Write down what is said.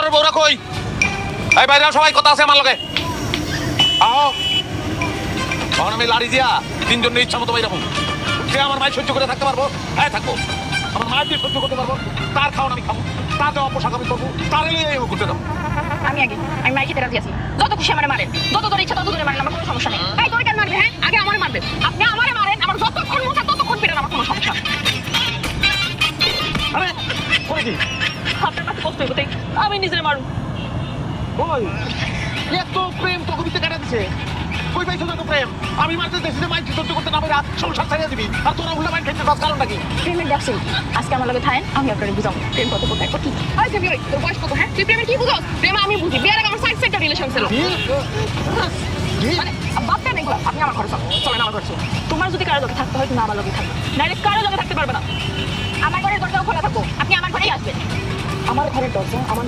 ঘরের বউরা কই? এই বাইরে সবাই কথা আছে আমার লগে। আও তখন আমি লাড়ি দিয়া তিনজন ইচ্ছা মতো বাইরে সে আমার মায়ের সহ্য করে থাকতে পারবো? হ্যাঁ থাকবো। আমার মায়ের দিয়ে সহ্য করতে পারবো, তার খাওয়ান আমি খাবো, তার দেওয়া পোশাক আমি করবো, তার এলে করতে যাবো। আমি মাই খেতে রাজি আছি। যত খুশি আমারে মারেন, যত তোর ইচ্ছা তত দূরে মারেন, আমার কোনো সমস্যা নেই। এই তোর কেন মারবে? হ্যাঁ আগে আমারে মারবে। আপনি আমারে মারেন, আমার যতক্ষণ মন চায় ততক্ষণ পিটান, আমার কোনো সমস্যা নেই। আরে করে কি? আপনার কাছে কষ্ট হইব তাই আমি নিজেরে মারুন। ওই এত প্রেম তো কবিতে কাটা দিছে, কই পাইছো যত প্রেম? আমি মারতে দেখছি যে মাইক সহ্য করতে না পারে সংসার ছাড়িয়ে দিবি, আর তোরা উল্টা মাইক খেতে পাস কারণটা কি? প্রেমের দেখছেন আজকে আমার লগে থাকেন, আমি আপনাকে বুঝাবো প্রেম কত কোথায় কঠিন। আই সেবি ওই তোর বয়স কত? হ্যাঁ তুই প্রেমের কি বুঝোস? প্রেম আমি বুঝি, বিয়ের আগে আমার সাইড সাইডটা রিলেশন ছিল। মানে বাপটা নেই, আপনি আমার ঘরে চলেন, আমার ঘরে চলেন। তোমার যদি কারো লগে থাকতে হয় তুমি আমার লগে থাকবে, নাইলে কারো লগে থাকতে পারবে না। আমার ঘরের দরজাও খোলা থাকবো, আপনি আমার ঘরেই আসবেন। আমার ঘরের দরজা আমার